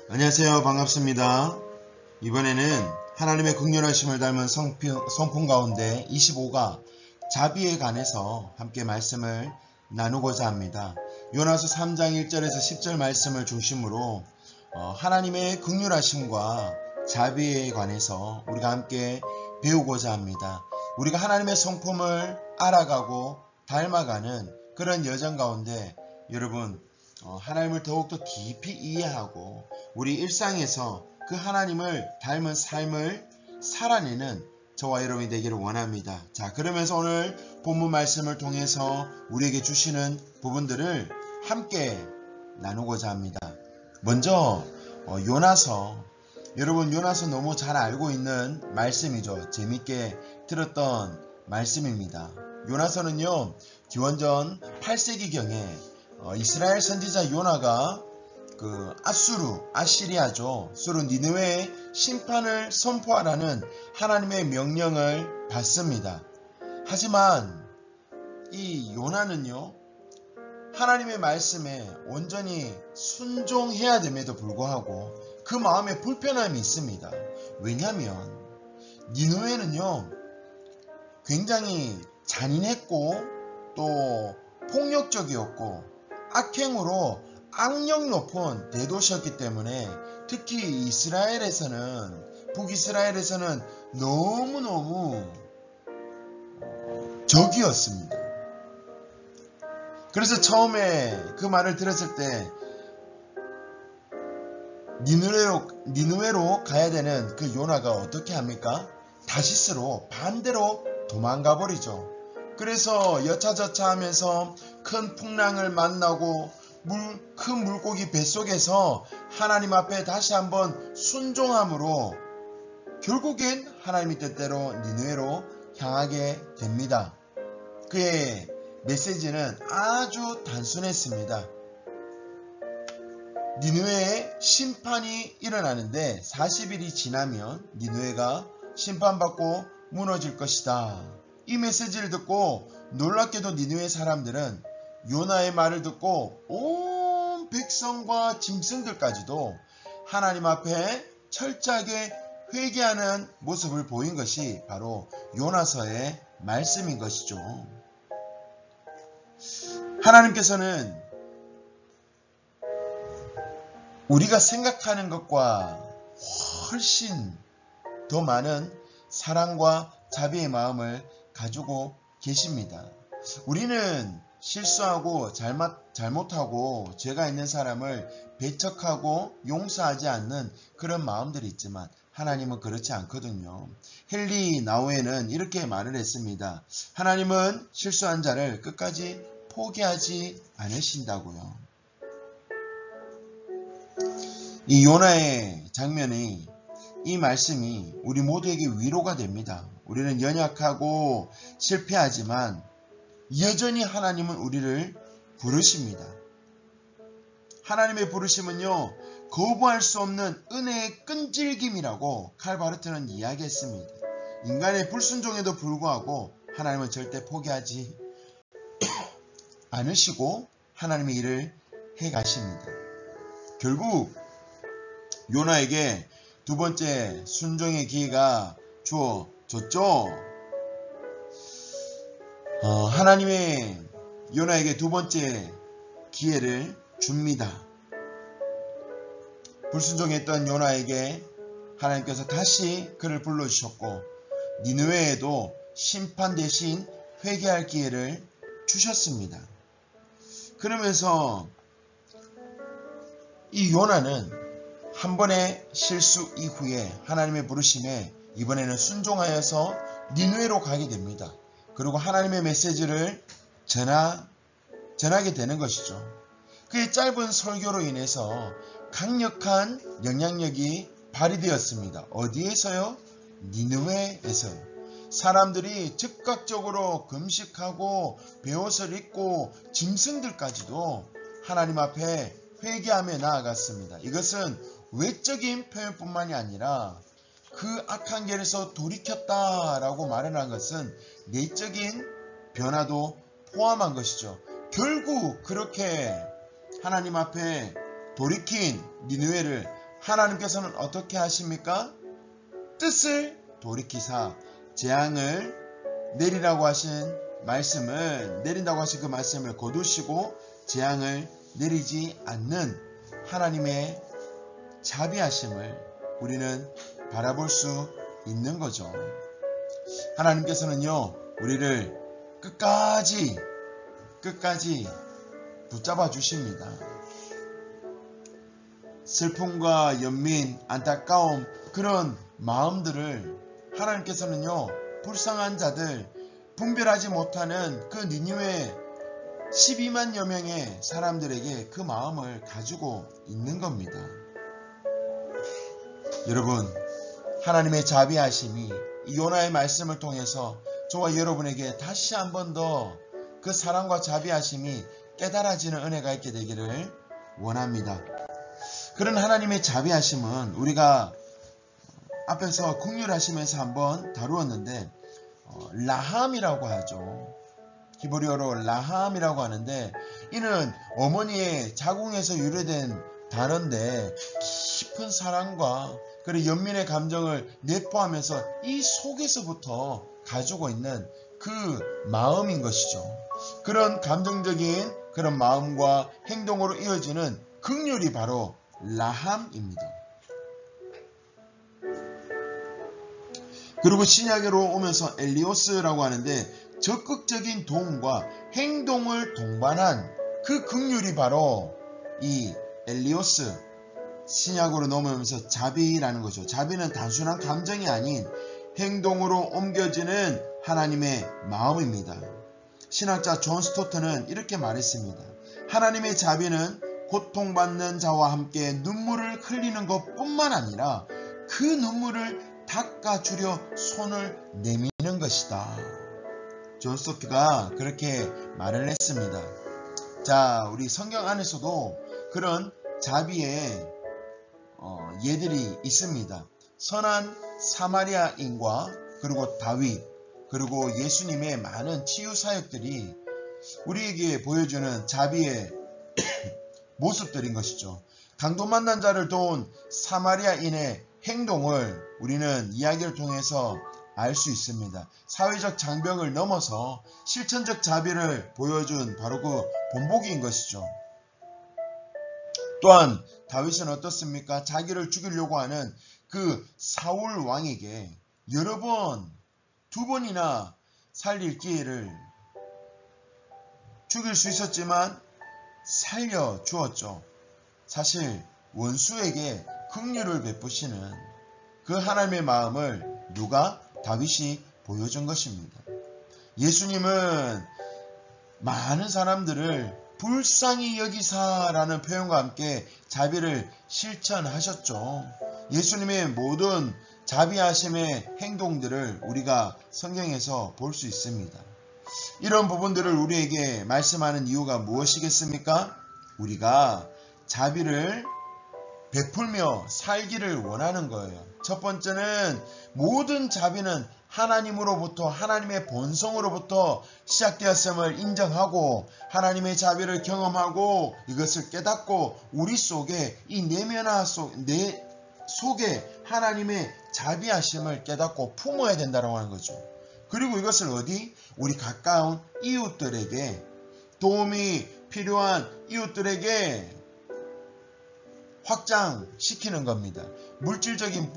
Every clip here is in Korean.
안녕하세요. 반갑습니다. 이번에는 하나님의 극렬하심을 닮은 성품 가운데 25가 자비에 관해서 함께 말씀을 나누고자 합니다. 요나서 3장 1절에서 10절 말씀을 중심으로 하나님의 극렬하심과 자비에 관해서 우리가 함께 배우고자 합니다. 우리가 하나님의 성품을 알아가고 닮아가는 그런 여정 가운데 여러분 하나님을 더욱더 깊이 이해하고 우리 일상에서 그 하나님을 닮은 삶을 살아내는 저와 여러분이 되기를 원합니다. 자, 그러면서 오늘 본문 말씀을 통해서 우리에게 주시는 부분들을 함께 나누고자 합니다. 먼저 요나서, 여러분 요나서 너무 잘 알고 있는 말씀이죠. 재밌게 들었던 말씀입니다. 요나서는요, 기원전 8세기경에 이스라엘 선지자 요나가 아시리아죠. 수르 니느웨의 심판을 선포하라는 하나님의 명령을 받습니다. 하지만 이 요나는요, 하나님의 말씀에 온전히 순종해야 됨에도 불구하고 그 마음에 불편함이 있습니다. 왜냐하면 니느웨는요, 굉장히 잔인했고 또 폭력적이었고 악행으로 악령 높은 대도시였기 때문에 특히 북이스라엘에서는 너무너무 적이었습니다. 그래서 처음에 그 말을 들었을 때 니느웨로 가야 되는 그 요나가 어떻게 합니까? 다시스로 반대로 도망가 버리죠. 그래서 여차저차 하면서 큰 풍랑을 만나고 큰 물고기 뱃속에서 하나님 앞에 다시 한번 순종함으로 결국엔 하나님의 뜻대로 니느웨로 향하게 됩니다. 그의 메시지는 아주 단순했습니다. 니느웨의 심판이 일어나는데 40일이 지나면 니느웨가 심판받고 무너질 것이다. 이 메시지를 듣고 놀랍게도 니느웨 사람들은 요나의 말을 듣고 온 백성과 짐승들까지도 하나님 앞에 철저하게 회개하는 모습을 보인 것이 바로 요나서의 말씀인 것이죠. 하나님께서는 우리가 생각하는 것과 훨씬 더 많은 사랑과 자비의 마음을 가지고 계십니다. 우리는 실수하고 잘못하고 죄가 있는 사람을 배척하고 용서하지 않는 그런 마음들이 있지만 하나님은 그렇지 않거든요. 헨리 나우에는 이렇게 말을 했습니다. 하나님은 실수한 자를 끝까지 포기하지 않으신다고요. 이 요나의 장면이, 이 말씀이 우리 모두에게 위로가 됩니다. 우리는 연약하고 실패하지만 여전히 하나님은 우리를 부르십니다. 하나님의 부르심은요, 거부할 수 없는 은혜의 끈질김이라고 칼 바르트는 이야기했습니다. 인간의 불순종에도 불구하고 하나님은 절대 포기하지 않으시고 하나님의 일을 해가십니다. 결국 요나에게 두 번째 순종의 기회가 주어졌죠. 하나님의 요나에게 두 번째 기회를 줍니다. 불순종했던 요나에게 하나님께서 다시 그를 불러주셨고 니느웨에도 심판 대신 회개할 기회를 주셨습니다. 그러면서 이 요나는 한 번의 실수 이후에 하나님의 부르심에 이번에는 순종하여서 니느웨로 가게 됩니다. 그리고 하나님의 메시지를 전하게 되는 것이죠. 그의 짧은 설교로 인해서 강력한 영향력이 발휘되었습니다. 어디에서요? 니느웨에서요. 사람들이 즉각적으로 금식하고 베옷을 입고 짐승들까지도 하나님 앞에 회개하며 나아갔습니다. 이것은 외적인 표현뿐만이 아니라 그 악한 길에서 돌이켰다라고 말하는 것은 내적인 변화도 포함한 것이죠. 결국 그렇게 하나님 앞에 돌이킨 니느웨를 하나님께서는 어떻게 하십니까? 뜻을 돌이키사 재앙을 내리라고 하신 말씀을 내린다고 하신 그 말씀을 거두시고 재앙을 내리지 않는 하나님의 자비하심을 우리는 바라볼 수 있는 거죠. 하나님께서는요, 우리를 끝까지 붙잡아 주십니다. 슬픔과 연민, 안타까움, 그런 마음들을 하나님께서는요, 불쌍한 자들, 분별하지 못하는 그 니느웨 12만여 명의 사람들에게 그 마음을 가지고 있는 겁니다. 여러분, 하나님의 자비하심이 이 요나의 말씀을 통해서 저와 여러분에게 다시 한 번 더 그 사랑과 자비하심이 깨달아지는 은혜가 있게 되기를 원합니다. 그런 하나님의 자비하심은 우리가 앞에서 긍휼하시면서 한번 다루었는데 라함이라고 하죠. 히브리어로 라함이라고 하는데 이는 어머니의 자궁에서 유래된 단어인데 깊은 사랑과 그리고 연민의 감정을 내포하면서 이 속에서부터 가지고 있는 그 마음인 것이죠. 그런 감정적인 그런 마음과 행동으로 이어지는 긍휼이 바로 라함입니다. 그리고 신약으로 오면서 엘리오스라고 하는데 적극적인 도움과 행동을 동반한 그 긍휼이 바로 이 엘리오스, 신약으로 넘어오면서 자비라는 거죠. 자비는 단순한 감정이 아닌 행동으로 옮겨지는 하나님의 마음입니다. 신학자 존 스토트는 이렇게 말했습니다. 하나님의 자비는 고통받는 자와 함께 눈물을 흘리는 것뿐만 아니라 그 눈물을 닦아주려 손을 내미는 것이다. 존 스토트가 그렇게 말을 했습니다. 자, 우리 성경 안에서도 그런 자비의 예들이 있습니다. 선한 사마리아인과 그리고 다윗 그리고 예수님의 많은 치유 사역들이 우리에게 보여주는 자비의 모습들인 것이죠. 강도 만난 자를 도운 사마리아인의 행동을 우리는 이야기를 통해서 알 수 있습니다. 사회적 장벽을 넘어서 실천적 자비를 보여준 바로 그 본보기인 것이죠. 또한 다윗은 어떻습니까? 자기를 죽이려고 하는 그 사울 왕에게 여러 번, 2번이나 살릴 기회를 죽일 수 있었지만 살려 주었죠. 사실 원수에게 긍휼을 베푸시는 그 하나님의 마음을 누가? 다윗이 보여준 것입니다. 예수님은 많은 사람들을 불쌍히 여기사라는 표현과 함께 자비를 실천하셨죠. 예수님의 모든 자비하심의 행동들을 우리가 성경에서 볼 수 있습니다. 이런 부분들을 우리에게 말씀하는 이유가 무엇이겠습니까? 우리가 자비를 베풀며 살기를 원하는 거예요. 첫 번째는 모든 자비는 하나님으로부터, 하나님의 본성으로부터 시작되었음을 인정하고 하나님의 자비를 경험하고 이것을 깨닫고 우리 속에 이 내면화 내 속에 하나님의 자비하심을 깨닫고 품어야 된다고 하는 거죠. 그리고 이것을 어디? 우리 가까운 이웃들에게, 도움이 필요한 이웃들에게 확장시키는 겁니다. 물질적인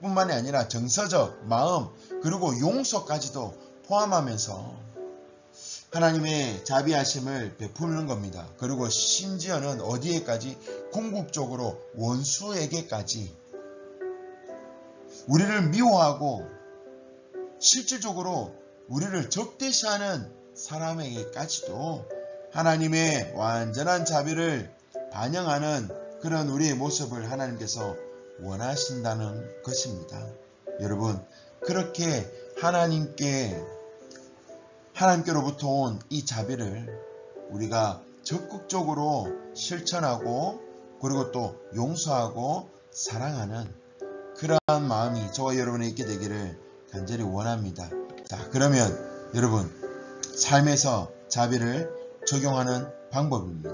뿐만이 아니라 정서적, 마음, 그리고 용서까지도 포함하면서 하나님의 자비하심을 베푸는 겁니다. 그리고 심지어는 어디에까지? 궁극적으로 원수에게까지 우리를 미워하고 실질적으로 우리를 적대시하는 사람에게까지도 하나님의 완전한 자비를 반영하는 그런 우리의 모습을 하나님께서 원하신다는 것입니다. 여러분, 그렇게 하나님께로부터 온 이 자비를 우리가 적극적으로 실천하고 그리고 또 용서하고 사랑하는 그러한 마음이 저와 여러분에 있게 되기를 간절히 원합니다. 자, 그러면 여러분, 삶에서 자비를 적용하는 방법입니다.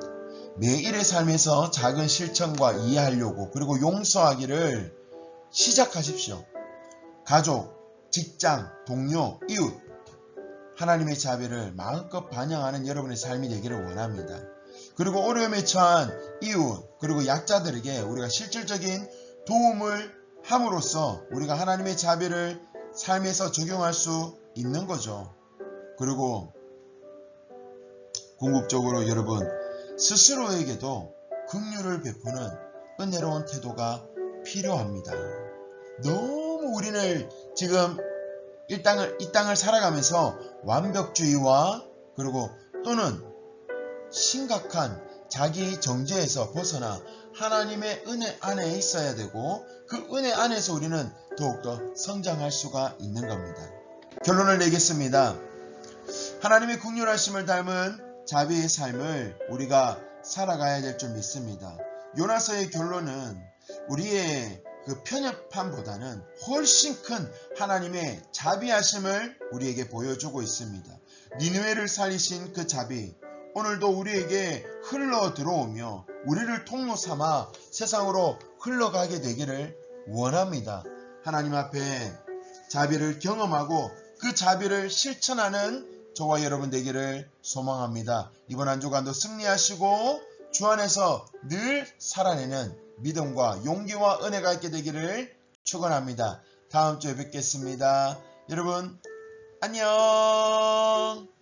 매일의 삶에서 작은 실천과 이해하려고 그리고 용서하기를 시작하십시오. 가족, 직장, 동료, 이웃, 하나님의 자비를 마음껏 반영하는 여러분의 삶이 되기를 원합니다. 그리고 어려움에 처한 이웃 그리고 약자들에게 우리가 실질적인 도움을 함으로써 우리가 하나님의 자비를 삶에서 적용할 수 있는 거죠. 그리고 궁극적으로 여러분 스스로에게도 긍휼을 베푸는 은혜로운 태도가 필요합니다. 너무 우리는 지금 이 땅을 살아가면서 완벽주의와 그리고 또는 심각한 자기 정죄에서 벗어나 하나님의 은혜 안에 있어야 되고 그 은혜 안에서 우리는 더욱더 성장할 수가 있는 겁니다. 결론을 내겠습니다. 하나님의 긍휼하심을 닮은 자비의 삶을 우리가 살아가야 될 줄 믿습니다. 요나서의 결론은 우리의 그 편협함보다는 훨씬 큰 하나님의 자비하심을 우리에게 보여주고 있습니다. 니느웨를 살리신 그 자비 오늘도 우리에게 흘러 들어오며 우리를 통로 삼아 세상으로 흘러가게 되기를 원합니다. 하나님 앞에 자비를 경험하고 그 자비를 실천하는 저와 여러분 되기를 소망합니다. 이번 한 주간도 승리하시고 주 안에서 늘 살아내는 믿음과 용기와 은혜가 있게 되기를 축원합니다. 다음 주에 뵙겠습니다. 여러분 안녕.